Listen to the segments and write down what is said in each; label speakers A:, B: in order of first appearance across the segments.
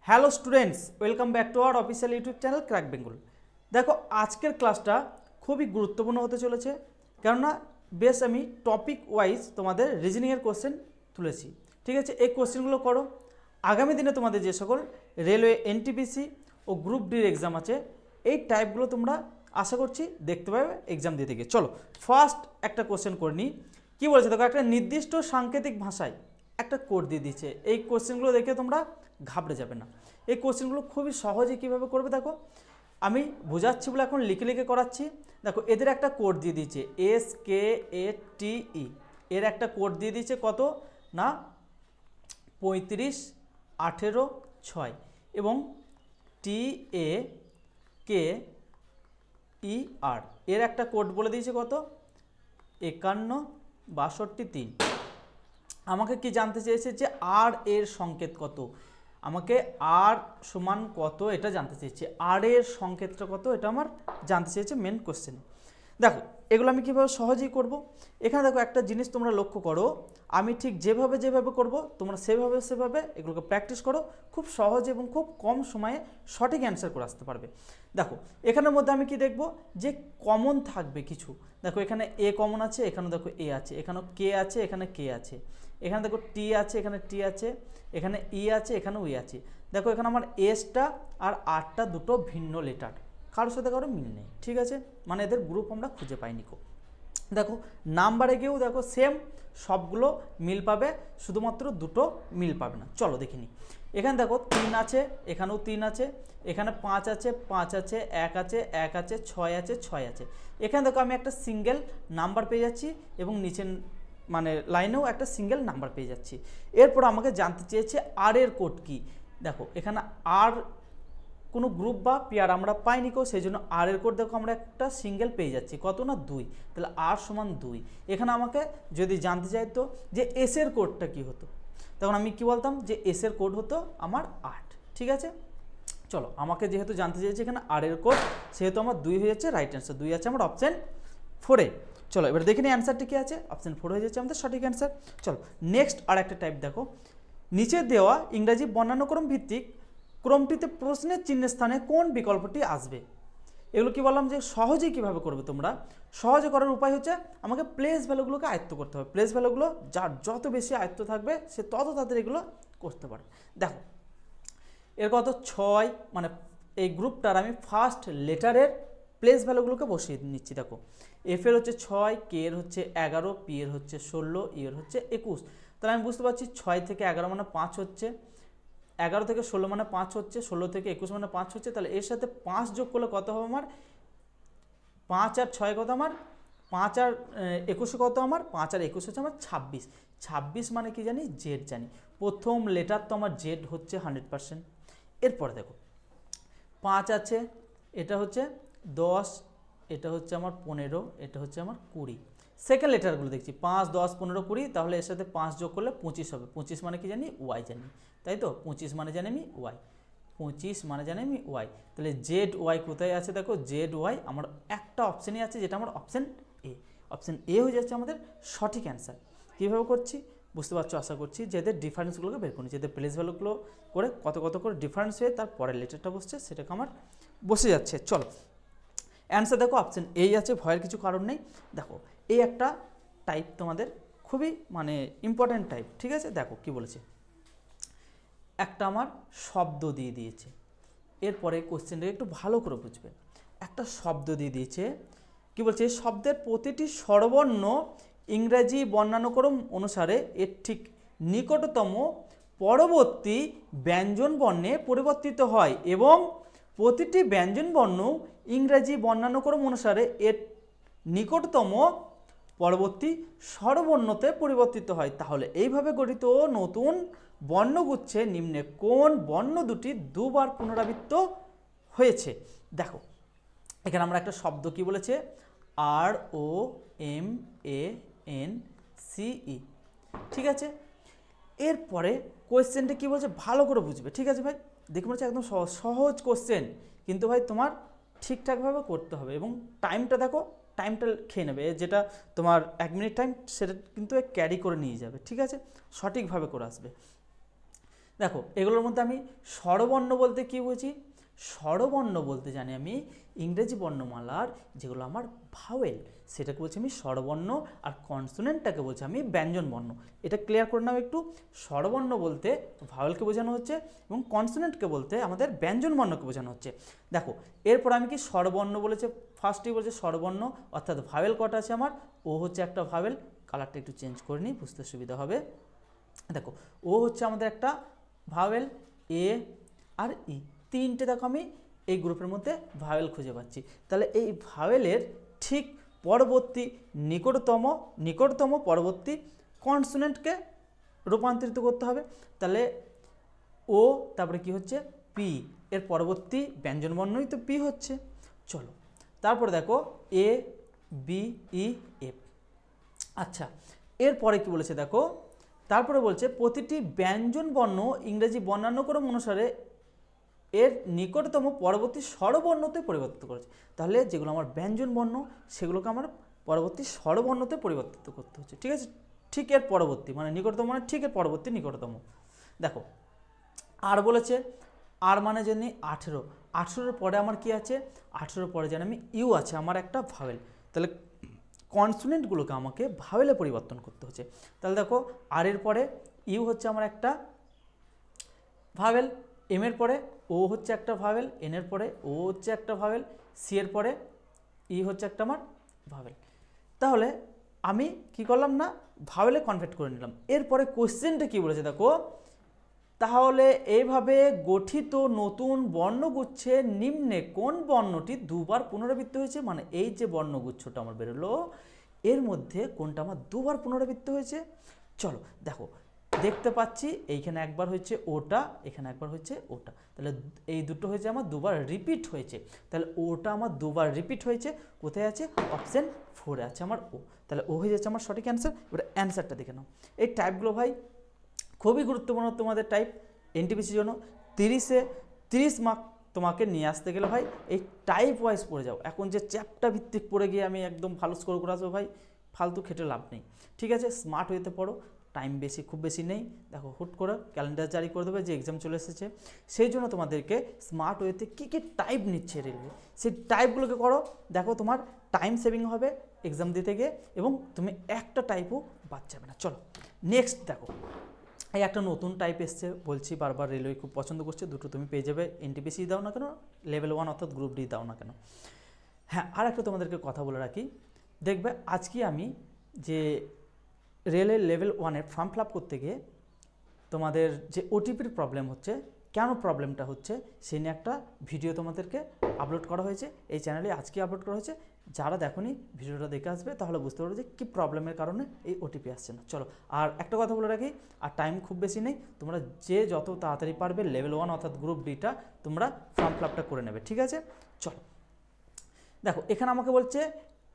A: Hello students, welcome back to our official YouTube channel crack Bengal. দেখো, আজকের ক্লাসটা খুবই গুরুত্বপূর্ণ হতে চলেছে, কেননা বেশ আমি টপিক ওয়াইজ তোমাদের রিজনিংয়ের কোশ্চেন তুলেছি। ঠিক আছে, এই কোশ্চেনগুলো করো। আগামী দিনে তোমাদের যে সকল রেলওয়ে, এনটিপিসি ও গ্রুপ ডির এক্সাম আছে, এই টাইপগুলো তোমরা আশা করছি দেখতে পাবে এক্সাম দিতে গিয়ে। চলো ফার্স্ট একটা কোশ্চেন করে নিই। কী বলেছে দেখো, একটা নির্দিষ্ট সাংকেতিক ভাষায় একটা কোড দিয়ে দিচ্ছে। এই কোশ্চেনগুলো দেখে তোমরা ঘাবড়ে যাবে না। এই কোশ্চেনগুলো খুবই সহজে কীভাবে করবে দেখো, আমি বোঝাচ্ছি বলে এখন লিখে লিখে করাচ্ছি। দেখো, এদের একটা কোড দিয়ে দিচ্ছে SKATE, এর একটা কোড দিয়ে দিচ্ছে কত না 35, 18, 6 এবং TAKER, এর একটা কোড বলে দিয়েছে কত 51, 62, 3। আমাকে কি জানতে চেয়েছে যে আর এর সংকেত কত, আমাকে আর সমান কত এটা জানতে চেয়েছে। আর এর সংকেতটা কত এটা আমার জানতে চেয়েছে মেন কোশ্চেনে। দেখো, এগুলো আমি কীভাবে সহজেই করব। এখানে দেখো একটা জিনিস তোমরা লক্ষ্য করো, আমি ঠিক যেভাবে করব তোমরা সেভাবে এগুলোকে প্র্যাকটিস করো। খুব সহজ এবং খুব কম সময়ে সঠিক অ্যান্সার করে আসতে পারবে। দেখো, এখানের মধ্যে আমি কি দেখব যে কমন থাকবে কিছু। দেখো, এখানে এ কমন আছে, এখানে দেখো এ আছে, এখানেও কে আছে, এখানে কে আছে, এখানে দেখো টি আছে, এখানে টি আছে, এখানে ই আছে, এখানে উই আছে। দেখো, এখানে আমার এসটা আর আরটা দুটো ভিন্ন লেটার, কারোর সাথে কারো মিল নেই। ঠিক আছে, মানে এদের গ্রুপ আমরা খুঁজে পাইনি কো। দেখো, নাম্বারে গিয়েও দেখো সেম সবগুলো মিল পাবে, শুধুমাত্র দুটো মিল পাবে না। চলো দেখিনি। এখানে দেখো 3 আছে, এখানেও 3 আছে, এখানে 5 আছে, 5 আছে, 1 আছে, 1 আছে, 6 আছে, 6 আছে। এখানে দেখো আমি একটা সিঙ্গেল নাম্বার পেয়ে যাচ্ছি এবং নিচে মানে লাইনেও একটা সিঙ্গেল নাম্বার পেয়ে যাচ্ছি। এরপর আমাকে জানতে চেয়েছে আর এর কোড কি। দেখো, এখানে আর কোনো গ্রুপ বা পেয়ার আমরা পাইনি কো, সেই জন্য আর এর কোড দেখো আমরা একটা সিঙ্গেল পেয়ে যাচ্ছি কত না 2, তাহলে আর সমান 2। এখানে আমাকে যদি জানতে চাইতো যে এস এর কোডটা কি হতো, তখন আমি কি বলতাম যে এস এর কোড হতো আমার 8। ঠিক আছে, চলো আমাকে যেহেতু জানতে চেয়েছে এখানে আর এর কোড, সেহেতু আমার 2 হয়ে যাচ্ছে রাইট অ্যান্সার। 2 আছে আমার অপশান 4-এ। চলো এবার দেখে নিই অ্যান্সারটি কী আছে। অপশান 4 হয়ে যাচ্ছে আমাদের সঠিক অ্যান্সার। চলো নেক্সট আর একটা টাইপ দেখো, নিচে দেওয়া ইংরাজি বর্ণানুক্রম ভিত্তিক ক্রমটিতে প্রশ্নের চিহ্নের স্থানে কোন বিকল্পটি আসবে। এগুলো কি বললাম যে সহজেই কীভাবে করবে তোমরা। সহজে করার উপায় হচ্ছে আমাকে প্লেস ভ্যালুগুলোকে আয়ত্ত করতে হবে। প্লেস ভ্যালুগুলো যার যত বেশি আয়ত্ত থাকবে সে তত তাড়াতাড়ি এগুলো করতে পারবে। দেখো, এর কত 6, মানে এই গ্রুপটার আমি ফার্স্ট লেটারের প্লেস ভ্যালুগুলোকে বসিয়ে নিচ্ছি। দেখো, এফ এর হচ্ছে 6, কে এর হচ্ছে 11, পি এর হচ্ছে 16, ই এর হচ্ছে 21। তাহলে আমি বুঝতে পারছি 6 থেকে 11 মানে 5 হচ্ছে, 11 থেকে 16 মানে 5 হচ্ছে, 16 থেকে 21 মানে 5 হচ্ছে। তাহলে এর সাথে 5 যোগ করলে কত হবে আমার 5 আর 6 কত আমার 5 আর 21 কত আমার 5 আর 21 হচ্ছে আমার 26। 26 মানে কি জানি জেড জানি, প্রথম লেটার তো আমার জেড হচ্ছে 100%। এরপরে দেখো 5 আছে, এটা হচ্ছে 10, এটা হচ্ছে আমার 15, এটা হচ্ছে আমার 20। সেকেন্ড লেটারগুলো দেখছি 5, 10, 15, 20, তাহলে এর সাথে 5 যোগ করলে 25 হবে। 25 মানে কি জানি ওয়াই জানি, তাই তো 25 মানে জানি আমি ওয়াই, 25 মানে জানি আমি ওয়াই। তাহলে জেড ওয়াই কোথায় আছে দেখো, জেড ওয়াই আমার একটা অপশানই আছে যেটা আমার অপশান এ। অপশান এ হয়ে যাচ্ছে আমাদের সঠিক অ্যান্সার। কীভাবে করছি বুঝতে পারছো আশা করছি, যে এদের ডিফারেন্সগুলোকে বের করি, যেদের প্লেস ভ্যালুগুলো করে কত কত করে ডিফারেন্স হয়ে তার পরের লেটারটা বসছে সেটাকে আমার বসে যাচ্ছে। চলো অ্যান্সার দেখো অপশান এই আছে, ভয়ের কিছু কারণ নেই। দেখো, এই একটা টাইপ তোমাদের খুবই মানে ইম্পর্ট্যান্ট টাইপ। ঠিক আছে, দেখো কি বলেছে, একটা আমার শব্দ দিয়ে দিয়েছে। এরপরে কোশ্চেনটাকে একটু ভালো করে বুঝবে। একটা শব্দ দিয়ে দিয়েছে, কি বলছে, শব্দের প্রতিটি স্বরবর্ণ ইংরেজি বর্ণানুক্রম অনুসারে এর ঠিক নিকটতম পরবর্তী ব্যঞ্জন বর্ণে পরিবর্তিত হয় এবং প্রতিটি ব্যঞ্জন বর্ণ ইংরেজি বর্ণানুক্রম অনুসারে এর নিকটতম পরবর্তী স্বরবর্ণতে পরিবর্তিত হয়। তাহলে এইভাবে গঠিত নতুন বর্ণগুচ্ছে নিম্নে কোন বর্ণ দুটি দুবার পুনরাবৃত্ত হয়েছে। দেখো, এখানে আমরা একটা শব্দ কি বলেছে, ROMANCE। ঠিক আছে, এরপরে কোয়েশ্চেনটা কি বলছে ভালো করে বুঝবে। ঠিক আছে ভাই, দেখে মনে হচ্ছে একদম সহজ কোশ্চেন, কিন্তু ভাই তোমার ঠিকঠাকভাবে করতে হবে এবং টাইমটা দেখো, টাইমটা খেয়ে নেবে। যেটা তোমার 1 মিনিট টাইম সেটা কিন্তু ক্যারি করে নিয়ে যাবে। ঠিক আছে, সঠিকভাবে করে আসবে। দেখো এগুলোর মধ্যে আমি স্বরবর্ণ বলতে কি বুঝি? স্বরবর্ণ বলতে জানি আমি ইংরেজি বর্ণমালার যেগুলো আমার ভাওয়েল সেটাকে বলছি আমি স্বরবর্ণ, আর কনসোনেন্টটাকে বলছি আমি ব্যঞ্জনবর্ণ। এটা ক্লিয়ার করে নাও একটু। স্বরবর্ণ বলতে ভাওয়েলকে বোঝানো হচ্ছে এবং কনসোনেন্টকে বলতে আমাদের ব্যঞ্জনবর্ণকে বোঝানো হচ্ছে। দেখো এরপর আমি কি স্বরবর্ণ বলেছে, ফার্স্টেই বলছে স্বরবর্ণ, অর্থাৎ ভাওয়েল কটা আছে আমার? ও হচ্ছে একটা ভাওয়েল, কালারটা একটু চেঞ্জ করে নিই বুঝতে সুবিধা হবে। দেখো ও হচ্ছে আমাদের একটা ভাওয়েল, এ আর ই, তিনটে দেখো আমি এই গ্রুপের মধ্যে ভাওয়েল খুঁজে পাচ্ছি। তাহলে এই ভাওয়েলের ঠিক পরবর্তী নিকটতম পরবর্তী কনসোনেন্টকে রূপান্তরিত করতে হবে। তাহলে ও তারপরে কি হচ্ছে? পি, এর পরবর্তী ব্যঞ্জনবর্ণই তো পি হচ্ছে। চলো তারপরে দেখো এ বি ই এফ। আচ্ছা এরপরে কি বলেছে দেখো, তারপরে বলছে প্রতিটি ব্যঞ্জন বর্ণ ইংরেজি বর্ণানুক্রম অনুসারে এর নিকটতম পরবর্তী স্বরবর্ণতে পরিবর্তিত করেছে। তাহলে যেগুলো আমার ব্যঞ্জন বর্ণ সেগুলোকে আমার পরবর্তী স্বরবর্ণতে পরিবর্তিত করতে হচ্ছে। ঠিক আছে, ঠিক এর পরবর্তী মানে নিকটতম মানে ঠিক এর পরবর্তী নিকটতম। দেখো আর বলেছে, আর মানে জানি 18, 18-এর পরে আমার কি আছে? 18-এর পরে জানি আমি ইউ আছে, আমার একটা ভাওয়েল। তাহলে কনসোনেন্টগুলোকে আমাকে ভাওয়েলে পরিবর্তন করতে হচ্ছে। তাহলে দেখো আর এর পরে ইউ হচ্ছে আমার একটা ভাওয়েল, এম এর পরে ও হচ্ছে একটা ভাওয়েল, এন এর পরে ও হচ্ছে একটা ভাওয়েল, সি এর পরে ই হচ্ছে একটা আমার ভাওয়েল। তাহলে আমি কি করলাম না, ভাওয়েলে কনভার্ট করে নিলাম। এরপরে কোশ্চেনটা কি বলেছে দেখো, তাহলে এইভাবে গঠিত নতুন বর্ণগুচ্ছে নিম্নে কোন বর্ণটি দুবার পুনরাবৃত্তি হয়েছে? মানে এই যে বর্ণগুচ্ছটা আমার বেরোলো এর মধ্যে কোনটা আমার দুবার পুনরাবৃত্তি হয়েছে? চলো দেখো দেখতে পাচ্ছি এইখানে একবার হচ্ছে ওটা, এখানে একবার হচ্ছে ওটা, তাহলে এই দুটো হয়েছে আমার দুবার রিপিট হয়েছে। তাহলে ওটা আমার দুবার রিপিট হয়েছে, কোথায় আছে? অপশান 4-এ আছে আমার ও। তাহলে ও হয়ে যাচ্ছে আমার সঠিক অ্যান্সার। এবার অ্যান্সারটা দেখে নাও। এই টাইপগুলো ভাই খুবই গুরুত্বপূর্ণ তোমাদের টাইপ এনটিপিসির জন্য। 30 মার্ক তোমাকে নিয়ে আসতে গেলে ভাই এই টাইপ ওয়াইজ পড়ে যাও। এখন যে চ্যাপ্টার ভিত্তিক পড়ে গিয়ে আমি একদম ভালো স্কোর করে আসবো ভাই, ফালতু খেটে লাভ নেই। ঠিক আছে, স্মার্ট হইতে পড়ো, টাইম খুব বেশি নেই। দেখো হুট করে ক্যালেন্ডার জারি করে দেবে যে এক্সাম চলে এসেছে, সেই জন্য তোমাদেরকে স্মার্ট ওয়েতে কী কী টাইপ নিচ্ছে রেলওয়ে সেই টাইপগুলোকে করো। দেখো তোমার টাইম সেভিং হবে এক্সাম দিতে গিয়ে এবং তুমি একটা টাইপও বাদ যাবে না। চলো নেক্সট দেখো, এই একটা নতুন টাইপ এসছে, বলছি বারবার রেলওয়ে খুব পছন্দ করছে, দুটো তুমি পেয়ে যাবে, এনটিপিসি দাও না কেন, লেভেল 1 অর্থাৎ গ্রুপ ডি দাও না কেন। হ্যাঁ আর একটা তোমাদেরকে কথা বলে রাখি, দেখবে আজকে আমি যে রেলের লেভেল 1-এর ফর্ম ফিল আপ করতে গিয়ে তোমাদের যে ওটিপির প্রবলেম হচ্ছে, কেন প্রবলেমটা হচ্ছে সেই নিয়ে একটা ভিডিও তোমাদেরকে আপলোড করা হয়েছে এই চ্যানেলে, আজকে আপলোড করা হয়েছে। যারা দেখোনি ভিডিওটা দেখে আসবে তাহলে বুঝতে পারবে যে কী প্রবলেমের কারণে এই ওটিপি আসছে না। চলো আর একটা কথা বলে রাখি, আর টাইম খুব বেশি নেই, তোমরা যে যত তাড়াতাড়ি পারবে লেভেল 1 অর্থাৎ গ্রুপ ডিটা তোমরা ফর্ম ফিল আপটা করে নেবে। ঠিক আছে, চলো দেখো এখানে আমাকে বলছে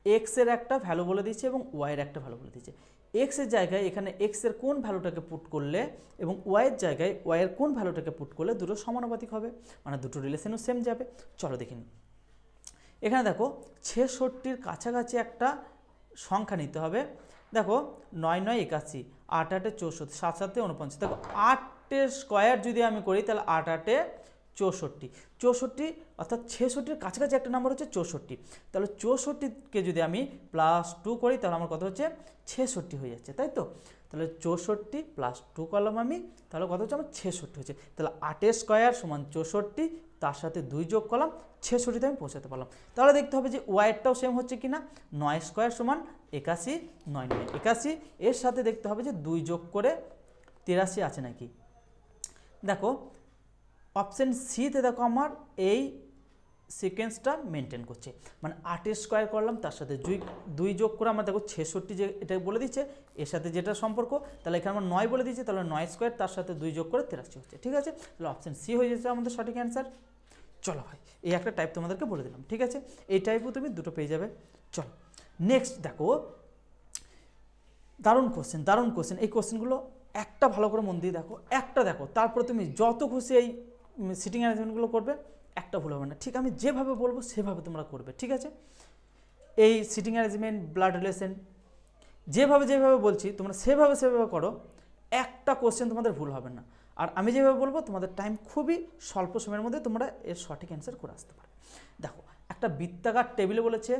A: এক্সের একটা ভ্যালু বলে দিচ্ছে এবং ওয়াইয়ের একটা ভ্যালু বলে দিচ্ছে। এক্সের জায়গায় এখানে এক্সের কোন ভ্যালুটাকে পুট করলে এবং ওয়াইয়ের জায়গায় ওয়াইয়ের কোন ভ্যালুটাকে পুট করলে দুটো সমানুপাতিক হবে, মানে দুটো রিলেশনও সেম যাবে। চলো দেখে নিই। এখানে দেখো 66-র কাছাকাছি একটা সংখ্যা নিতে হবে। দেখো 9 9 81, 8 8 64, 7 7 49। দেখো 8-এর স্কোয়ার যদি আমি করি তাহলে 8 8 64, 64 অর্থাৎ 66-র কাছাকাছি একটা নাম্বার হচ্ছে 64। তাহলে 64কে যদি আমি +2 করি তাহলে আমার কত হচ্ছে 66 হয়ে যাচ্ছে, তাই তো? তাহলে 64 +2 করলাম আমি, তাহলে কত হচ্ছে আমার 66 হচ্ছে। তাহলে 8-এর স্কোয়ার সমান 64, তার সাথে 2 যোগ করলাম, 66-তে আমি পৌঁছাতে পারলাম। তাহলে দেখতে হবে যে ওয়াইটাও সেম হচ্ছে কিনা, 9 স্কোয়ার সমান 81, 9 9 81, এর সাথে দেখতে হবে যে 2 যোগ করে 83 আছে নাকি। দেখো অপশান সিতে দেখো আমার এই সিকোয়েন্সটা মেনটেন করছে, মানে 8-এর স্কোয়ার করলাম তার সাথে 2 যোগ করে আমার দেখো 66 যে এটা বলে দিচ্ছে এর সাথে যেটা সম্পর্ক, তাহলে এখানে আমার 9 বলে দিচ্ছে, তাহলে 9 স্কোয়ার তার সাথে 2 যোগ করে 83 হচ্ছে। ঠিক আছে, তাহলে অপশান সি হয়ে যাচ্ছে আমাদের সঠিক অ্যান্সার। চলো ভাই এই একটা টাইপ তোমাদেরকে বলে দিলাম। ঠিক আছে, এই টাইপও তুমি দুটো পেয়ে যাবে। চলো নেক্সট দেখো, দারুণ কোশ্চেন। এই কোশ্চেনগুলো একটা ভালো করে মন দিয়ে দেখো, একটা দেখো, তারপরে তুমি যত খুশি এই সিটিং অ্যারেঞ্জমেন্টগুলো করবে, একটা ভুল হবে না। ঠিক আমি যেভাবে বলবো সেভাবে তোমরা করবে। ঠিক আছে, এই সিটিং অ্যারেঞ্জমেন্ট, ব্লাড রিলেশন যেভাবে বলছি তোমরা সেভাবে করো, একটা কোশ্চেন তোমাদের ভুল হবে না। আর আমি যেভাবে বলবো তোমাদের টাইম খুবই স্বল্প সময়ের মধ্যে তোমরা এর সঠিক অ্যান্সার করে আসতে পারো। দেখো একটা বৃত্তাকার টেবিলে বলেছে,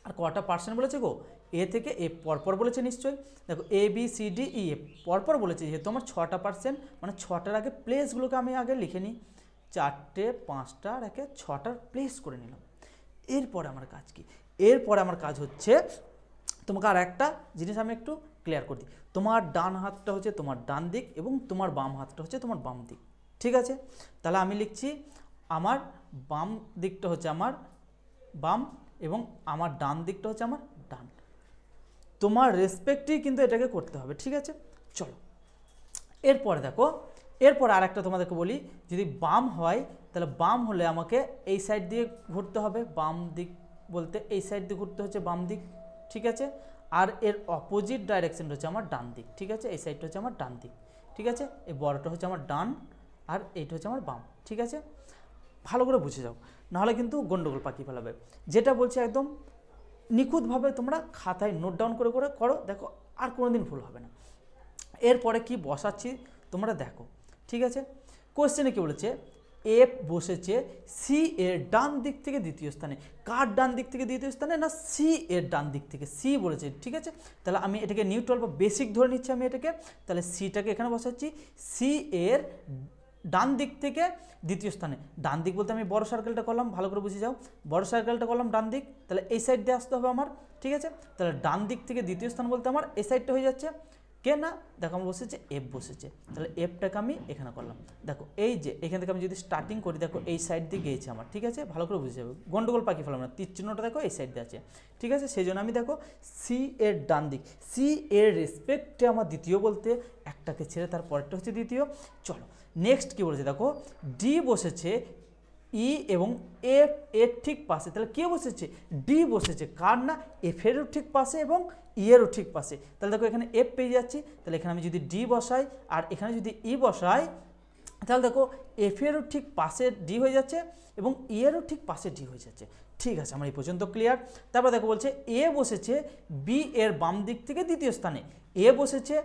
A: আর কটা পার্সেন্ট বলেছে গো, এ থেকে এ পরপর বলেছে নিশ্চয়ই। দেখো A B C D E F পরপর বলেছে, যেহেতু আমার 6টা পার্সেন্ট, মানে 6টার আগে প্লেসগুলোকে আমি আগে লিখে নিই, 4টে 5টা আর একে 6টার প্লেস করে নিলাম। এরপরে আমার কাজ কি, এরপরে আমার কাজ হচ্ছে তোমাকে আর একটা জিনিস আমি একটু ক্লিয়ার করে দিই। তোমার ডান হাতটা হচ্ছে তোমার ডান দিক এবং তোমার বাম হাতটা হচ্ছে তোমার বাম দিক, ঠিক আছে? তাহলে আমি লিখছি আমার বাম দিকটা হচ্ছে আমার বাম এবং আমার ডান দিকটা হচ্ছে আমার ডান। তোমার রেসপেক্টেই কিন্তু এটাকে করতে হবে, ঠিক আছে? চলো এরপরে দেখো, এরপর আর একটা তোমাদেরকে বলি, যদি বাম হয় তাহলে বাম হলে আমাকে এই সাইড দিয়ে ঘুরতে হবে, বাম দিক বলতে এই সাইড দিয়ে ঘুরতে হচ্ছে বাম দিক, ঠিক আছে? আর এর অপোজিট ডাইরেকশনটা হচ্ছে আমার ডান দিক, ঠিক আছে? এই সাইডটা হচ্ছে আমার ডান দিক, ঠিক আছে? এই বড়টা হচ্ছে আমার ডান আর এইটা হচ্ছে আমার বাম, ঠিক আছে? ভালো করে বুঝে যাও, নাহলে কিন্তু গন্ডগোল পাকিয়ে ফেলাবে। যেটা বলছি একদম নিখুঁতভাবে তোমরা খাতায় নোট ডাউন করে করে করো, দেখো আর কোনোদিন ভুল হবে না। এরপরে কি বসাচ্ছি তোমরা দেখো, ঠিক আছে? কোশ্চেনে কি বলেছে, এফ বসেছে সি এর ডান দিক থেকে দ্বিতীয় স্থানে। কার ডান দিক থেকে দ্বিতীয় স্থানে? না সি এর ডান দিক থেকে, সি বলেছে, ঠিক আছে? তাহলে আমি এটাকে নিউট্রাল বা বেসিক ধরে নিচ্ছি আমি এটাকে, তাহলে সিটাকে এখানে বসাচ্ছি, সি এর ডান দিক থেকে দ্বিতীয় স্থানে। ডান দিক বলতে আমি বড় সার্কেলটা করলাম, ভালো করে বুঝে যাও, বড় সার্কেলটা করলাম ডান দিক, তাহলে এই সাইড দিয়ে আসতে হবে আমার, ঠিক আছে? তাহলে ডান দিক থেকে দ্বিতীয় স্থান বলতে আমার এই সাইডটা হয়ে যাচ্ছে, কে না দেখো আমার বসেছে এফ বসেছে, তাহলে এফটাকে আমি এখানে করলাম। দেখো এই যে এখান থেকে আমি যদি স্টার্টিং করি, দেখো এই সাইড দিয়ে গিয়েছে আমার, ঠিক আছে? ভালো করে বুঝে যাবে, গন্ডগোল পাকিয়ে ফেলাম না, তীর চিহ্নটা দেখো এই সাইড দিয়ে আছে, ঠিক আছে? সেই জন্য আমি দেখো সি এর ডান দিক, সি এর রেসপেক্টে আমার দ্বিতীয় বলতে একটাকে ছেড়ে তার পরেরটা হচ্ছে দ্বিতীয়। চলো নেক্সট কি বলেছে দেখো, ডি বসেছে ই এবং এফ এর ঠিক পাশে, তাহলে কে বসেছে? ডি বসেছে, কার না এফ এরও ঠিক পাশে এবং ই এরও ঠিক পাশে। তাহলে দেখো এখানে এফ পেয়ে যাচ্ছি, তাহলে এখানে আমি যদি ডি বসাই আর এখানে যদি ই বসাই, তাহলে দেখো এফ এরও ঠিক পাশে ডি হয়ে যাচ্ছে এবং ই এরও ঠিক পাশে ডি হয়ে যাচ্ছে, ঠিক আছে? আমার এই পর্যন্ত ক্লিয়ার। তারপর দেখো বলছে এ বসেছে বি এর বাম দিক থেকে দ্বিতীয় স্থানে, এ বসেছে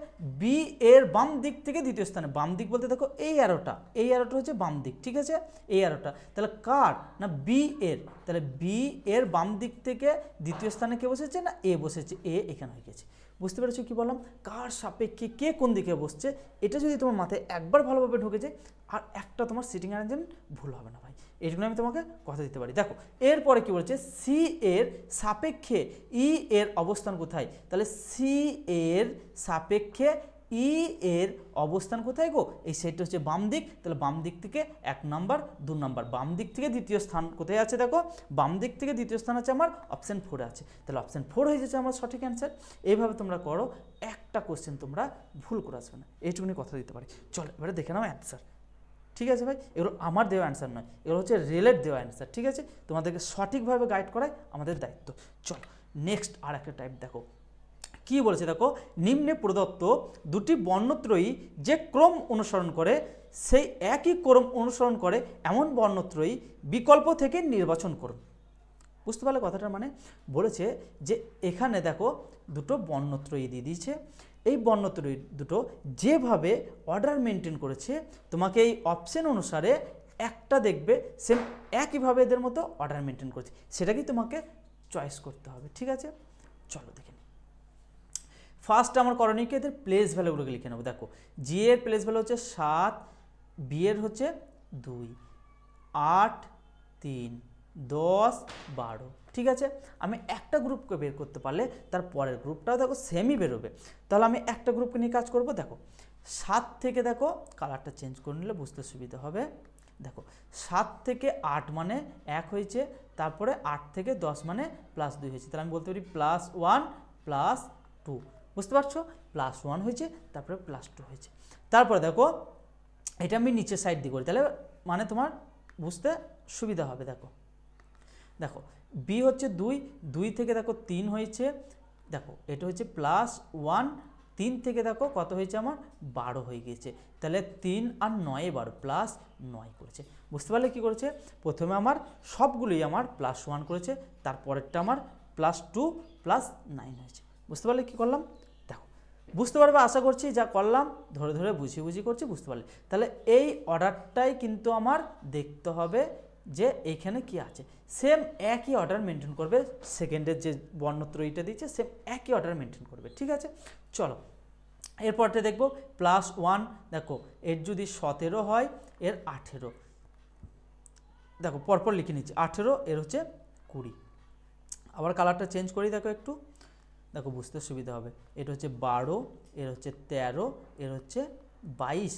A: বি এর বাম দিক থেকে দ্বিতীয় স্থানে। বাম দিক বলতে দেখো এই অ্যারোটা, এই অ্যারোটা হচ্ছে বাম দিক, ঠিক আছে? এই অ্যারোটা তাহলে কার না বি এর, তাহলে বি এর বাম দিক থেকে দ্বিতীয় স্থানে কে বসেছে? না এ বসেছে, এ এখানে হয়ে গেছে। বুঝতে পেরেছো কি বললাম? কার সাপেক্ষে কে কোন দিকে বসছে, এটা যদি তোমার মাথায় একবার ভালোভাবে ঢুকে যায় আর একটা তোমার সিটিং অ্যারেঞ্জমেন্ট ভুল হবে না ভাই, এইটুকু আমি তোমাকে কথা দিতে পারি। দেখো এরপরে কি বলছে, সি এর সাপেক্ষে ই এর অবস্থান কোথায়? তাহলে সি এর সাপেক্ষে ই এর অবস্থান কোথায় গো? এই সাইডটা হচ্ছে বাম দিক, তাহলে বাম দিক থেকে 1 নাম্বার 2 নাম্বার, বাম দিক থেকে দ্বিতীয় স্থান কোথায় আছে? দেখো বাম দিক থেকে দ্বিতীয় স্থান আছে আমার অপশান 4 আছে, তাহলে অপশান 4 হয়ে যাচ্ছে আমার সঠিক অ্যান্সার। এইভাবে তোমরা করো, একটা কোশ্চেন তোমরা ভুল করে আসবে না, এইটুকুনি কথা দিতে পারি। চলো এবারে দেখে নাও অ্যান্সার, ঠিক আছে ভাই? এগুলো আমার দেওয়া অ্যান্সার নয়, এগুলো হচ্ছে রেলের দেওয়া অ্যান্সার, ঠিক আছে? তোমাদেরকে সঠিকভাবে গাইড করাই আমাদের দায়িত্ব। চলো নেক্সট আর একটা টাইপ দেখো কি বলেছে, দেখো নিম্নে প্রদত্ত দুটি বর্ণত্রয়ী যে ক্রম অনুসরণ করে সেই একই ক্রম অনুসরণ করে এমন বর্ণত্রয়ী বিকল্প থেকে নির্বাচন করুন। বুঝতে পারলে কথাটার মানে? বলেছে যে এখানে দেখো দুটো বর্ণত্রয়ী দিয়ে দিয়েছে, এই বর্ণত্রয়ী দুটো যেভাবে অর্ডার মেনটেন করেছে তোমাকে এই অপশন অনুসারে একটা দেখবে সেম একইভাবে এদের মতো অর্ডার মেনটেন করেছে, সেটাকেই তোমাকে চয়েস করতে হবে, ঠিক আছে? চলো দেখে নিই। ফার্স্ট আমার করণীয় কি, এদের প্লেস ভ্যালুগুলোকে লিখে নেবো। দেখো জি এর প্লেস ভ্যালু হচ্ছে 7, বি এর হচ্ছে 2, 8, 3, 10, 12, ঠিক আছে? আমি একটা গ্রুপকে বের করতে পারলে তার পরের গ্রুপটাও দেখো সেমই বেরোবে। তাহলে আমি একটা গ্রুপকে নিয়ে কাজ করব। দেখো 7 থেকে দেখো কালারটা চেঞ্জ করে নিলে বুঝতে সুবিধা হবে। দেখো 7 থেকে 8 মানে 1 হয়েছে, তারপরে 8 থেকে 10 মানে +2 হয়েছে, তাহলে আমি বলতে পারি +1 +2, বুঝতে পারছো? +1 হয়েছে তারপরে +2 হয়েছে। তারপরে দেখো এটা আমি নিচের সাইড দিয়ে করি, তাহলে মানে তোমার বুঝতে সুবিধা হবে। দেখো দেখো বি হচ্ছে 2, 2 থেকে দেখো 3 হয়েছে, দেখো এটা হচ্ছে +1, 3 থেকে দেখো কত হয়েছে আমার 12 হয়ে গিয়েছে, তাহলে 3 আর 9 12 +9 করেছে। বুঝতে পারলে কী করেছে? প্রথমে আমার সবগুলোই আমার +1 করেছে, তারপরেরটা আমার +2 +9 হয়েছে। বুঝতে পারলে কী করলাম? দেখো বুঝতে পারবে আশা করছি, যা করলাম ধরে ধরে বুঝিয়ে করছি, বুঝতে পারলে। তাহলে এই অর্ডারটাই কিন্তু আমার দেখতে হবে যে এইখানে কি আছে, সেম একই অর্ডার মেনটেন করবে, সেকেন্ডের যে বর্ণত্রয়ীটা দিচ্ছে সেম একই অর্ডার মেনটেন করবে, ঠিক আছে। চলো এরপরটা দেখবো +1, দেখো এর যদি 17 হয়, এর 18, দেখো পরপর লিখে নিচ্ছি, 18 এর হচ্ছে 20। আবার কালারটা চেঞ্জ করি, দেখো একটু, দেখো বুঝতে সুবিধা হবে। এটা হচ্ছে 12, এর হচ্ছে 13, এর হচ্ছে 22।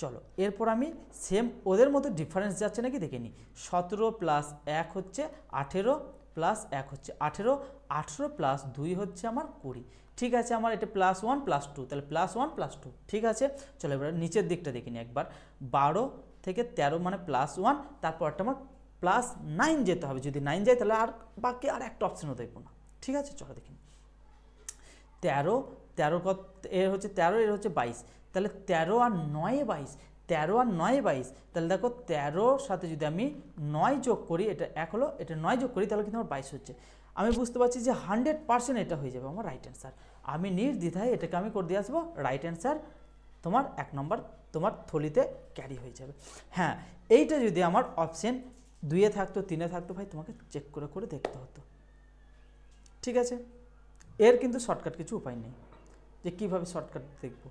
A: চলো এরপর আমি সেম ওদের মতো ডিফারেন্স যাচ্ছে নাকি দেখে নিই। 17 + 1 হচ্ছে 18, + 1 হচ্ছে 18, 18 + 2 হচ্ছে আমার 20, ঠিক আছে। আমার এটা +1 +2, তাহলে +1 +2, ঠিক আছে। চলো এবার নিচের দিকটা দেখে নিই একবার। 12 থেকে 13 মানে +1, তারপরটা আমার +9 যেতে হবে, যদি 9 যায় তাহলে আর বাকি আর একটা অপশনও দেখবো না, ঠিক আছে। চলো দেখি 13, 13 কত, এর হচ্ছে 13, এর হচ্ছে 22, তাহলে 13 আর 9 22, 13 আর 9 22, তাহলে দেখো 13 সাথে যদি আমি 9 যোগ করি, এটা 1 হলো, এটা 9 যোগ করি, তাহলে কিন্তু আমার 22 হচ্ছে। আমি বুঝতে পারছি যে 100% এটা হয়ে যাবে আমার রাইট অ্যান্সার। আমি নির্দ্বিধায় এটাকে আমি করে দিয়ে আসবো রাইট অ্যান্সার, তোমার 1 নম্বর তোমার থলিতে ক্যারি হয়ে যাবে। হ্যাঁ, এইটা যদি আমার অপশন 2-এ থাকতো, 3-এ থাকতো, ভাই তোমাকে চেক করে করে দেখতে হতো, ঠিক আছে। এর কিন্তু শর্টকাট কিছু উপায় নেই যে কীভাবে শর্টকাট দেখব,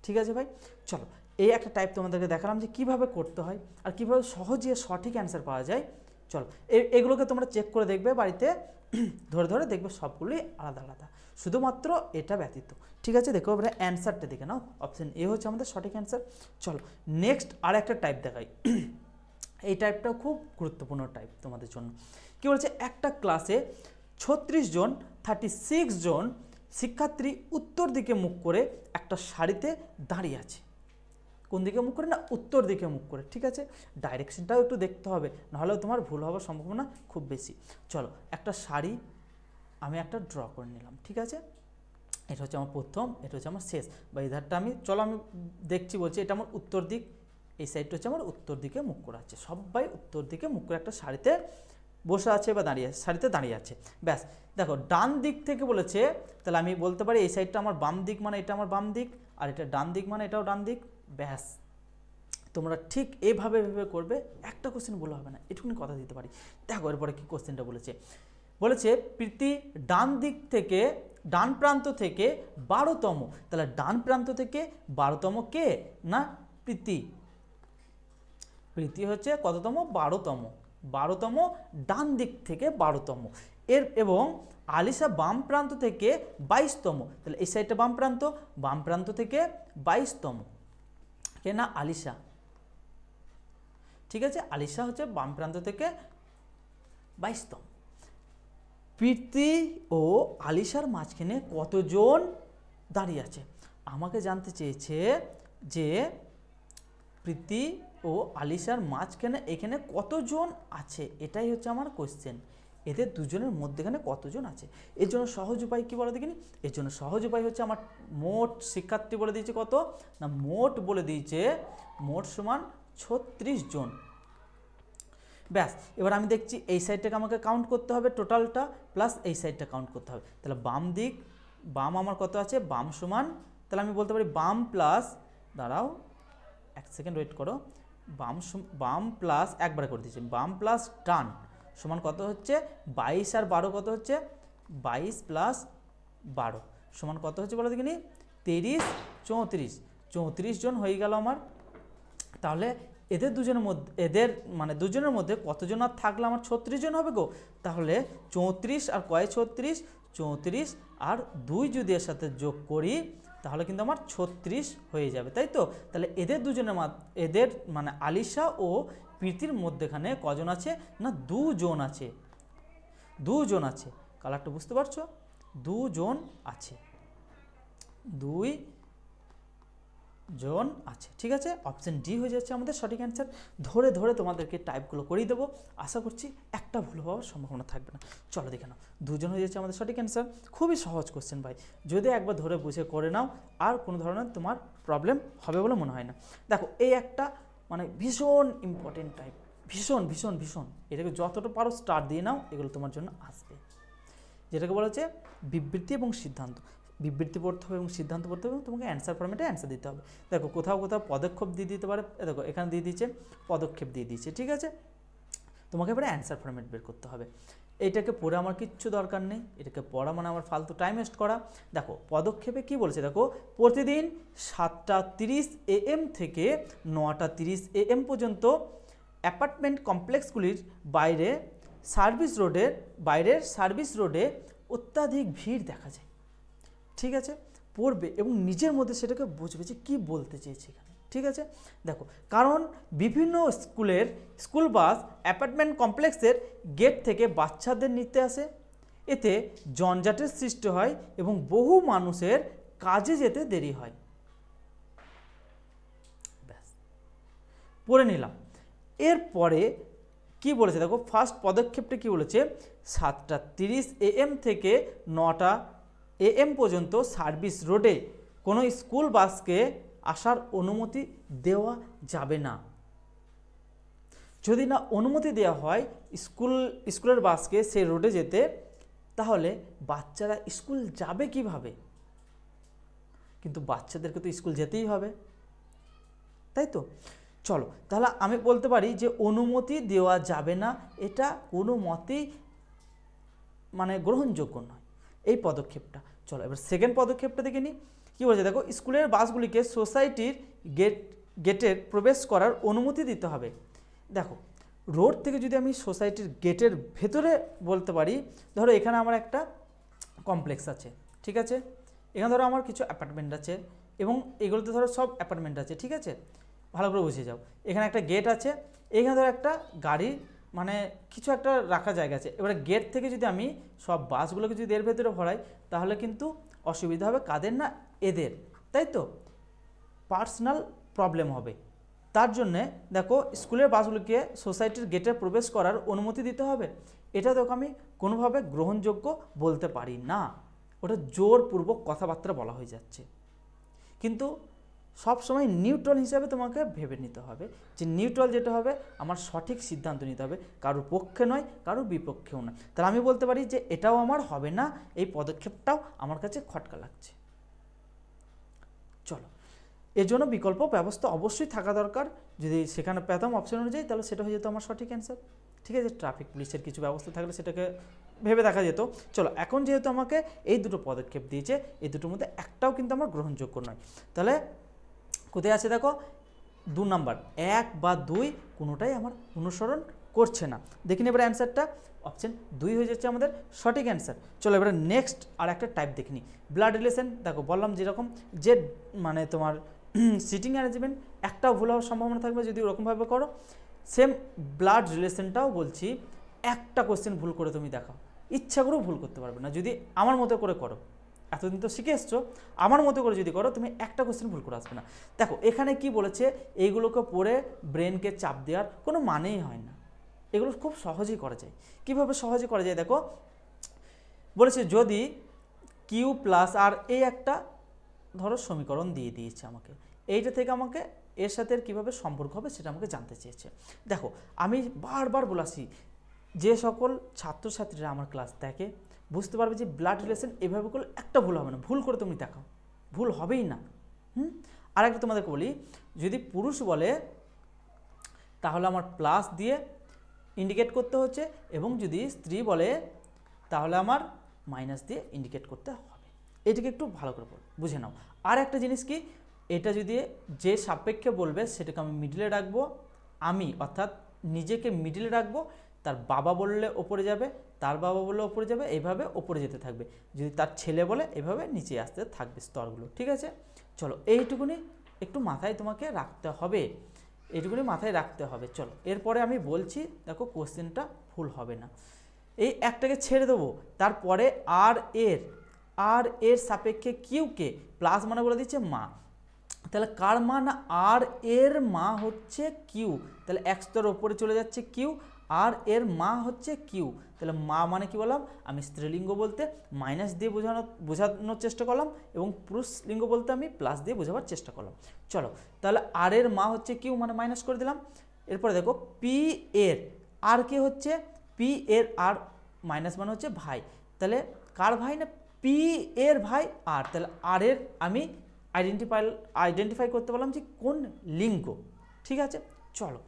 A: ঠিক আছে ভাই। চলো এই একটা টাইপ তোমাদেরকে দেখালাম যে কিভাবে করতে হয় আর কিভাবে সহজে সঠিক অ্যান্সার পাওয়া যায়। চলো এগুলোকে তোমরা চেক করে দেখবে বাড়িতে, ধরে ধরে দেখবে সবগুলোই আলাদা আলাদা, শুধুমাত্র এটা ব্যতীত, ঠিক আছে। দেখো এবারে অ্যান্সারটা দেখে নাও, অপশন এ হচ্ছে আমাদের সঠিক অ্যান্সার। চলো নেক্সট আর একটা টাইপ দেখাই। এই টাইপটাও খুব গুরুত্বপূর্ণ টাইপ তোমাদের জন্য। কী বলছে, একটা ক্লাসে 36 জন 36 জন শিক্ষার্থী উত্তর দিকে মুখ করে একটা সারিতে দাঁড়িয়ে আছে। কোন দিকে মুখ করে না, উত্তর দিকে মুখ করে, ঠিক আছে। ডাইরেকশনটাও একটু দেখতে হবে, নাহলেও তোমার ভুল হওয়ার সম্ভাবনা খুব বেশি। চলো একটা সারি আমি একটা ড্র করে নিলাম, ঠিক আছে। এটা হচ্ছে আমার প্রথম, এটা হচ্ছে আমার শেষ, বা এই ধারটা আমি, চলো আমি দেখছি বলছি, এটা আমার উত্তর দিক, এই সাইডটা হচ্ছে আমার উত্তর দিকে মুখ করে আছে, সবাই উত্তর দিকে মুখ করে একটা সারিতে বসে আছে বা দাঁড়িয়ে আছে, সারিতে দাঁড়িয়ে আছে। ব্যাস দেখো ডান দিক থেকে বলেছে, তাহলে আমি বলতে পারি এই সাইডটা আমার বাম দিক, মানে এটা আমার বাম দিক, আর এটা ডান দিক মানে এটাও ডান দিক। ব্যাস তোমরা ঠিক এইভাবে ভেবে করবে, একটা কোশ্চেন বলা হবে না, এটুকুনি কথা দিতে পারি। দেখো এরপরে কি কোশ্চেনটা বলেছে, বলেছে প্রীতি ডান দিক থেকে, ডান প্রান্ত থেকে 12তম, তাহলে ডান প্রান্ত থেকে 12তম কে না, প্রীতি। প্রীতি হচ্ছে কততম, 12তম, 12তম ডান দিক থেকে 12তম এর, এবং আলিশা বাম প্রান্ত থেকে 22তম, তাহলে এই সাইডটা বাম প্রান্ত, বাম প্রান্ত থেকে 22তম কে না, আলিশা, ঠিক আছে। আলিশা হচ্ছে বাম প্রান্ত থেকে 22তম। প্রীতি ও আলিশার মাঝখানে কতজন দাঁড়িয়ে আছে, আমাকে জানতে চেয়েছে যে প্রীতি ও আলিশার মাঝখানে এখানে কতজন আছে, এটাই হচ্ছে আমার কোশ্চেন। এদের দুজনের মধ্যেখানে কতজন আছে, এর জন্য সহজ উপায় কী বলো দেখিনি। এর জন্য সহজ উপায় হচ্ছে আমার মোট শিক্ষার্থী বলে দিয়েছে কত না, মোট বলে দিয়েছে মোট সমান 36 জন। ব্যাস এবার আমি দেখছি এই সাইডটাকে আমাকে কাউন্ট করতে হবে টোটালটা, প্লাস এই সাইডটা কাউন্ট করতে হবে। তাহলে বাম দিক, বাম আমার কত আছে, বাম সমান, তাহলে আমি বলতে পারি বাম প্লাস, দাঁড়াও 1 সেকেন্ড ওয়েট করো, বাম প্লাস একবারে করে দিচ্ছি, বাম প্লাস ডান সমান কত হচ্ছে 22 আর 12 কত হচ্ছে, 22 + 12 সমান কত হচ্ছে বলো দেখিনি, 30, 34, 34 জন হয়ে গেল আমার। তাহলে এদের দুজনের মধ্যে, এদের মানে দুজনের মধ্যে কতজন আর থাকলে আমার 36 জন হবে গো, তাহলে 34 আর কয় 36, 34 আর 2 যদি এর সাথে যোগ করি তাহলে কিন্তু আমার 36 হয়ে যাবে, তাই তো। তাহলে এদের দুজনের এদের মানে আলিশা ও প্রীতির মধ্যেখানে কজন আছে না, 2 জন আছে, 2 জন আছে। কালারটা বুঝতে পারছো, 2 জন আছে, 2 জন আছে, ঠিক আছে। অপশন ডি হয়ে যাচ্ছে আমাদের সঠিক অ্যান্সার। ধরে ধরে তোমাদেরকে টাইপগুলো করিয়ে দেবো, আশা করছি একটা ভুল হওয়ার সম্ভাবনা থাকবে না। চলো দেখে নাও, 2 জন হয়ে যাচ্ছে আমাদের সঠিক অ্যান্সার। খুবই সহজ কোশ্চেন ভাই, যদি একবার ধরে বুঝে করে নাও আর কোনো ধরনের তোমার প্রবলেম হবে বলে মনে হয় না। দেখো এই একটা মানে ভীষণ ইম্পর্টেন্ট টাইপ, ভীষণ ভীষণ ভীষণ, এটাকে যতটা পারো স্টার দিয়ে নাও, এগুলো তোমার জন্য আসবে। যেটাকে বলা হচ্ছে বিবৃতি এবং সিদ্ধান্ত। বিবৃতি পড়তে হবে এবং সিদ্ধান্ত পড়তে হবে এবং তোমাকে অ্যান্সার ফরম্যাটে অ্যান্সার দিতে হবে। দেখো কোথাও কোথাও পদক্ষেপ দিয়ে দিতে পারে, দেখো এখানে দিয়ে দিচ্ছে পদক্ষেপ দিয়ে দিচ্ছে, ঠিক আছে। তোমাকে এবারে অ্যান্সার ফরম্যাট বের করতে হবে। এইটাকে পড়ে আমার কিচ্ছু দরকার নেই, এটাকে পড়া মানে আমার ফালতু টাইম ওয়েস্ট করা। দেখো পদক্ষেপে কি বলছে, দেখো প্রতিদিন 7:30 AM থেকে 9:30 AM পর্যন্ত অ্যাপার্টমেন্ট কমপ্লেক্সগুলির বাইরের সার্ভিস রোডে অত্যাধিক ভিড় দেখা যায়। ঠিক আছে, পড়বে এবং নিজের মধ্যে সেটাকে বুঝবে যে কী বলতে চেয়েছে এখানে। ঠিক আছে, দেখো কারণ বিভিন্ন স্কুল বাস অ্যাপার্টমেন্ট কমপ্লেক্সের গেট থেকে বাচ্চাদের নিতে আসে, এতে জঞ্জাটের সৃষ্টি হয় এবং বহু মানুষের কাজে যেতে দেরি হয়। ব্যাস পড়ে নিলাম। এরপরে কি বলেছে দেখো, ফার্স্ট পদক্ষেপটা কি বলেছে, 7:30 AM থেকে 9টা AM পর্যন্ত সার্ভিস রোডে কোনো স্কুল বাসকে আসার অনুমতি দেওয়া যাবে না। যদি না অনুমতি দেওয়া হয় স্কুলের বাসকে সেই রোডে যেতে, তাহলে বাচ্চারা স্কুল যাবে কিভাবে? কিন্তু বাচ্চাদেরকে তো স্কুল যেতেই হবে, তাই তো। চলো তাহলে আমি বলতে পারি যে অনুমতি দেওয়া যাবে না, এটা কোনো মতেই মানে গ্রহণযোগ্য নয় এই পদক্ষেপটা। চলো এবার সেকেন্ড পদক্ষেপটা দেখে নিই। কী বলছে দেখো, স্কুলের বাসগুলিকে সোসাইটির গেটের প্রবেশ করার অনুমতি দিতে হবে। দেখো রোড থেকে যদি আমি সোসাইটির গেটের ভেতরে বলতে পারি, ধরো এখানে আমার একটা কমপ্লেক্স আছে, ঠিক আছে, এখানে ধরো আমার কিছু অ্যাপার্টমেন্ট আছে এবং এগুলোতে ধরো সব অ্যাপার্টমেন্ট আছে, ঠিক আছে, ভালো করে বুঝে যাও। এখানে একটা গেট আছে, এখানে ধরো একটা গাড়ি মানে কিছু একটা রাখা জায়গা আছে। এবারে গেট থেকে যদি আমি সব বাসগুলোকে যদি এর ভেতরে ভরাই, তাহলে কিন্তু অসুবিধা হবে কাদের না, এদের, তাই তো, পার্সোনাল প্রবলেম হবে। তার জন্যে দেখো স্কুলের বাসগুলিকে সোসাইটির গেটে প্রবেশ করার অনুমতি দিতে হবে। এটা দেখো আমি কোনোভাবে গ্রহণযোগ্য বলতে পারি না, ওটা জোরপূর্বক কথাবার্তা বলা হয়ে যাচ্ছে। কিন্তু সব সময় নিউট্রাল হিসাবে তোমাকে ভেবে নিতে হবে যে নিউট্রাল যেটা হবে আমার সঠিক সিদ্ধান্ত নিতে হবে, কারোর পক্ষে নয় কারোর বিপক্ষেও নয়। তাহলে আমি বলতে পারি যে এটাও আমার হবে না, এই পদক্ষেপটাও আমার কাছে খটকা লাগছে। চলো এর জন্য বিকল্প ব্যবস্থা অবশ্যই থাকা দরকার। যদি সেখানে পেতাম অপশন অনুযায়ী, তাহলে সেটা হয়ে যেত আমার সঠিক অ্যান্সার। ঠিক আছে, ট্রাফিক পুলিশের কিছু ব্যবস্থা থাকলে সেটাকে ভেবে দেখা যেত। চলো এখন যেহেতু আমাকে এই দুটো পদক্ষেপ দিয়েছে, এই দুটোর মধ্যে একটাও কিন্তু আমার গ্রহণযোগ্য নয়। তাহলে কোথায় আছে দেখো 2 নাম্বার, 1 বা 2 কোনোটাই আমার অনুসরণ করছে না। দেখিনি এবার অ্যান্সারটা, অপশন 2 হয়ে যাচ্ছে আমাদের সঠিক অ্যান্সার। চলো এবারে নেক্সট আর একটা টাইপ দেখিনি, ব্লাড রিলেশন। দেখো বললাম যেরকম যে মানে তোমার সিটিং অ্যারেঞ্জমেন্ট একটাও ভুল হওয়ার সম্ভাবনা থাকবে যদি ওরকমভাবে করো, সেম ব্লাড রিলেশনটাও বলছি একটা কোশ্চেন ভুল করে তুমি দেখাও, ইচ্ছা করেও ভুল করতে পারবে না যদি আমার মতো করে করো। এতদিন তো শিখে এসছো, আমার মতো করে যদি করো তুমি একটা কোশ্চেন ভুল করে আসবে না। দেখো এখানে কি বলেছে, এইগুলোকে পড়ে ব্রেনকে চাপ দেওয়ার কোনো মানেই হয় না, এগুলো খুব সহজেই করা যায়। কীভাবে সহজে করা যায় দেখো, বলেছে যদি কিউ প্লাস আর এই একটা ধরো সমীকরণ দিয়ে দিয়েছে আমাকে, এইটা থেকে আমাকে এর সাথে কীভাবে সম্পর্ক হবে সেটা আমাকে জানতে চেয়েছে। দেখো আমি বারবার বলেছি, যে সকল ছাত্রছাত্রীরা আমার ক্লাস দেখে বুঝতে পারবে যে ব্লাড রিলেশন এভাবে করলে একটা ভুল হবে না, ভুল করে তুমি দেখাও, ভুল হবেই না। আর একটা তোমাদেরকে বলি, যদি পুরুষ বলে তাহলে আমার প্লাস দিয়ে ইন্ডিকেট করতে হচ্ছে, এবং যদি স্ত্রী বলে তাহলে আমার মাইনাস দিয়ে ইন্ডিকেট করতে হবে। এটাকে একটু ভালো করে বুঝে নাও। আর একটা জিনিস কি, এটা যদি যে সাপেক্ষে বলবে সেটাকে আমি মিডিলে রাখবো, আমি অর্থাৎ নিজেকে মিডিলে রাখবো, তার বাবা বললে ওপরে যাবে, তার বাবা বললে ওপরে যাবে, এইভাবে ওপরে যেতে থাকবে। যদি তার ছেলে বলে এভাবে নিচে আসতে থাকবে স্তরগুলো। ঠিক আছে, চলো এইটুকুনি একটু মাথায় তোমাকে রাখতে হবে, এইটুকুনি মাথায় রাখতে হবে। চলো এরপরে আমি বলছি, দেখো কোশ্চেনটা ভুল হবে না। এই একটাকে ছেড়ে দেবো, তারপরে আর এর সাপেক্ষে কিউকে প্লাস মানে বলে দিচ্ছে মা, তাহলে কার মা না আর এর মা হচ্ছে কিউ, তাহলে এক স্তর ওপরে চলে যাচ্ছে কিউ, আর এর মা হচ্ছে কিউ। তাহলে মা মানে কি বললাম, আমি স্ত্রীলিঙ্গ বলতে মাইনাস দিয়ে বোঝানোর চেষ্টা করলাম, এবং পুরুষ লিঙ্গ বলতে আমি প্লাস দিয়ে বোঝাবার চেষ্টা করলাম। চলো তাহলে আর এর মা হচ্ছে কিউ মানে মাইনাস করে দিলাম। এরপরে দেখো পি এর আর কে হচ্ছে, পি এর আর মাইনাস মানে হচ্ছে ভাই, তাহলে কার ভাই না পি এর ভাই আর, তাহলে আর এর আমি আইডেন্টিফাই করতে পারলাম যে কোন লিঙ্গ। ঠিক আছে, চলো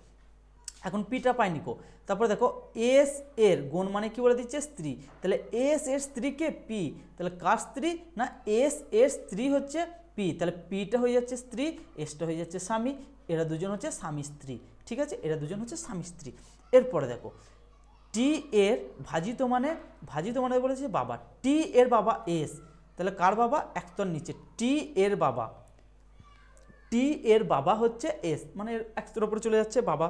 A: এখন পিটা পাইনি কো। তারপরে দেখো এস এর গুণ মানে কি বলে দিচ্ছে স্ত্রী, তাহলে এস এর স্ত্রীকে পি, তাহলে কার স্ত্রী না এস এর স্ত্রী হচ্ছে পি, তাহলে পিটা হয়ে যাচ্ছে স্ত্রী, এসটা হয়ে যাচ্ছে স্বামী, এরা দুজন হচ্ছে স্বামী স্ত্রী। ঠিক আছে, এরা দুজন হচ্ছে স্বামী স্ত্রী। এরপরে দেখো টি এর ভাজিত মানে বলেছে বাবা, টি এর বাবা এস, তাহলে কার বাবা একস্তর নিচে টি এর বাবা, টি এর বাবা হচ্ছে এস, মানে একস্তর উপরে চলে যাচ্ছে বাবা।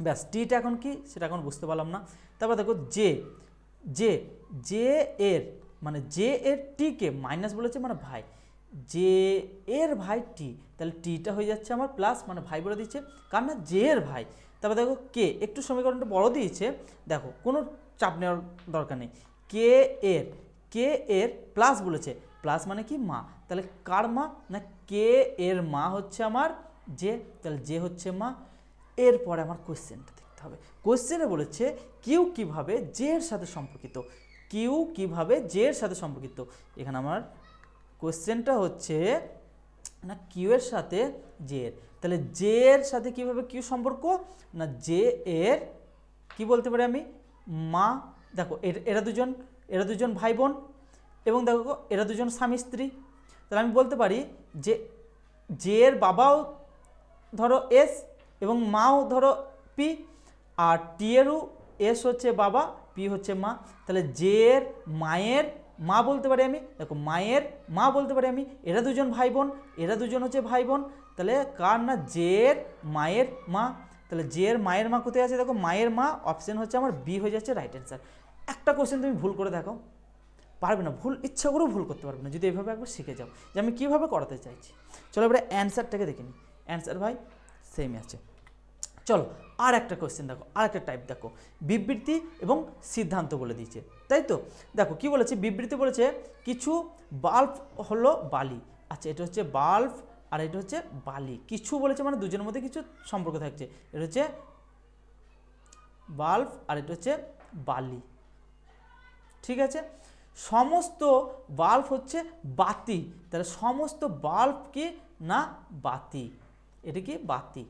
A: ব্যাস, টিটা এখন কি সেটা এখন বুঝতে পারলাম না। তারপর দেখো জে এর মানে জে এর টিকে মাইনাস বলেছে মানে ভাই, জে এর ভাই টি, তাহলে টিটা হয়ে যাচ্ছে আমার প্লাস মানে ভাই বলে দিচ্ছে, কার না জে এর ভাই। তারপর দেখো কে, একটু সমীকরণটা বড় দিয়েছে, দেখো কোনো চাপ নেওয়ার দরকার নেই, কে এর প্লাস বলেছে, প্লাস মানে কি মা, তাহলে কার মা না কে এর মা হচ্ছে আমার জে, তাহলে জে হচ্ছে মা। এরপরে আমার কোয়েশ্চেনটা দেখতে হবে, কোয়েশ্চেনে বলেছে কিউ কিভাবে জে এর সাথে সম্পর্কিত, কিউ কিভাবে জে এর সাথে সম্পর্কিত। এখানে আমার কোয়েশ্চেনটা হচ্ছে না কিউ এর সাথে জে এর, তাহলে জে এর সাথে কিভাবে কিউ সম্পর্ক না জে এর কি বলতে পারি আমি মা। দেখো এরা দুজন ভাই বোন, এবং দেখো এরা দুজন স্বামী স্ত্রী, তাহলে আমি বলতে পারি যে জে এর বাবাও ধরো এস এবং মাও ধরো পি, আর টি এরও এস হচ্ছে বাবা, পি হচ্ছে মা, তাহলে জে এর মায়ের মা বলতে পারি আমি, দেখো মায়ের মা বলতে পারি আমি, এরা দুজন ভাই বোন, এরা দুজন হচ্ছে ভাই বোন, তাহলে কার না জে এর মায়ের মা, তাহলে জে এর মায়ের মা কোথায় আছে, দেখো মায়ের মা, অপশন হচ্ছে আমার বি হয়ে যাচ্ছে রাইট অ্যান্সার। একটা কোশ্চেন তুমি ভুল করে দেখো, পারবে না, ভুল ইচ্ছা করেও ভুল করতে পারবে না যদি এভাবে একবার শিখে যাও যে আমি কীভাবে করাতে চাইছি। চলো এবারে অ্যান্সারটাকে দেখে নিই, অ্যান্সার ভাই সেমই আছে। চলো আর একটা কোয়েশ্চেন দেখো, আর একটা টাইপ দেখো, বিবৃতি এবং সিদ্ধান্ত বলে দিয়েছে, তাই তো। দেখো কি বলেছে, বিবৃতি বলেছে কিছু বাল্ব হলো বালি, আচ্ছা এটা হচ্ছে বাল্ব আর এটা হচ্ছে বালি, কিছু বলেছে মানে দুজনের মধ্যে কিছু সম্পর্ক থাকছে, এটা হচ্ছে বাল্ব আর এটা হচ্ছে বালি। ঠিক আছে, সমস্ত বাল্ব হচ্ছে বাতি, তাহলে সমস্ত বাল্ব কি না বাতি, এটা কি বাতি,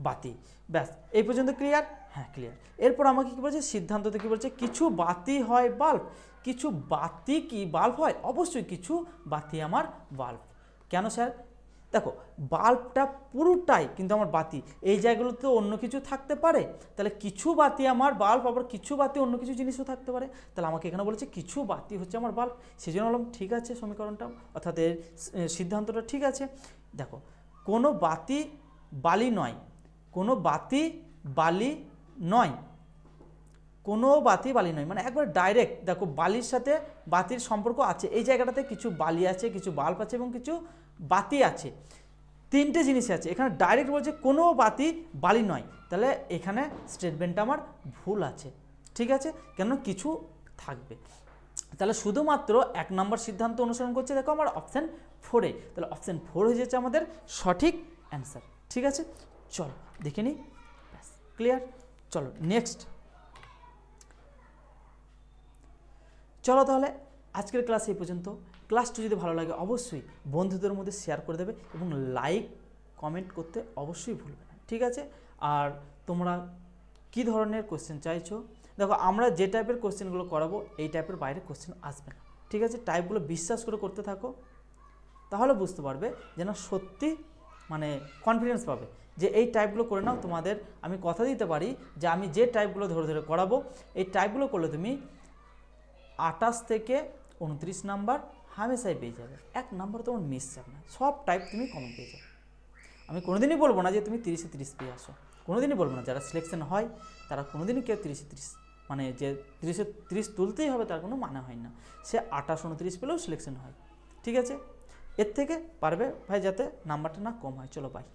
A: বাতি। ব্যাস এই পর্যন্ত ক্লিয়ার? হ্যাঁ ক্লিয়ার। এরপর আমাকে কী বলছে, সিদ্ধান্ততে কী বলছে, কিছু বাতি হয় বাল্ব, কিছু বাতি কি বাল্ব হয়, অবশ্যই কিছু বাতি আমার বাল্ব। কেন স্যার, দেখো বাল্বটা পুরোটাই কিন্তু আমার বাতি, এই জায়গাগুলোতে অন্য কিছু থাকতে পারে, তাহলে কিছু বাতি আমার বাল্ব, আবার কিছু বাতি অন্য কিছু জিনিসও থাকতে পারে, তাহলে আমাকে এখানে বলেছে কিছু বাতি হচ্ছে আমার বাল্ব, সেই জন্য বললাম ঠিক আছে সমীকরণটা অর্থাৎ এর সিদ্ধান্তটা ঠিক আছে। দেখো কোনো বাতি বালি নয়, কোনো বাতি বালি নয়, কোনো বাতি বালি নয়, মানে একবার ডাইরেক্ট দেখো বালির সাথে বাতির সম্পর্ক আছে, এই জায়গাটাতে কিছু বালি আছে, কিছু বাল্ব আছে এবং কিছু বাতি আছে, তিনটে জিনিস আছে, এখানে ডাইরেক্ট বলছে কোনো বাতি বালি নয়, তাহলে এখানে স্টেটমেন্টটা আমার ভুল আছে। ঠিক আছে, কেন কিছু থাকবে, তাহলে শুধুমাত্র 1 নম্বর সিদ্ধান্ত অনুসরণ করছে, দেখো আমার অপশান 4-এ, তাহলে অপশান 4 হয়ে যাচ্ছে আমাদের সঠিক অ্যান্সার। ঠিক আছে, চলো দেখে নিই, ব্যাস ক্লিয়ার। চলো নেক্সট, চলো তাহলে আজকের ক্লাস এই পর্যন্ত। ক্লাসটি যদি ভালো লাগে অবশ্যই বন্ধুদের মধ্যে শেয়ার করে দেবে এবং লাইক কমেন্ট করতে অবশ্যই ভুলবে না। ঠিক আছে, আর তোমরা কি ধরনের কোশ্চেন চাইছো, দেখো আমরা যে টাইপের কোশ্চেনগুলো করাবো এই টাইপের বাইরে কোশ্চেন আসবে না। ঠিক আছে, টাইপগুলো বিশ্বাস করে করতে থাকো, তাহলে বুঝতে পারবে যে না সত্যি মানে কনফিডেন্স পাবে যে এই টাইপগুলো করে নাও। তোমাদের আমি কথা দিতে পারি যে আমি যে টাইপগুলো ধরে ধরে করাবো এই টাইপগুলো করলে তুমি 28 থেকে 29 নাম্বার হামেশাই পেয়ে যাবে, 1 নাম্বার তোমার মিস যাবে না, সব টাইপ তুমি কমন পেয়ে যাবে। আমি কোনোদিনই বলবো না যে তুমি 30-এ 30 পেয়ে আসো, কোনোদিনই বলবো না, যারা সিলেকশন হয় তারা কোনোদিনই কেউ 30-এ 30 মানে যে 30-এ 30 তুলতেই হবে তার কোনো মানে হয় না, সে 28-29 পেলেও সিলেকশন হয়। ঠিক আছে, এর থেকে পারবে ভাই যাতে নাম্বারটা না কম হয়। চলো বাই।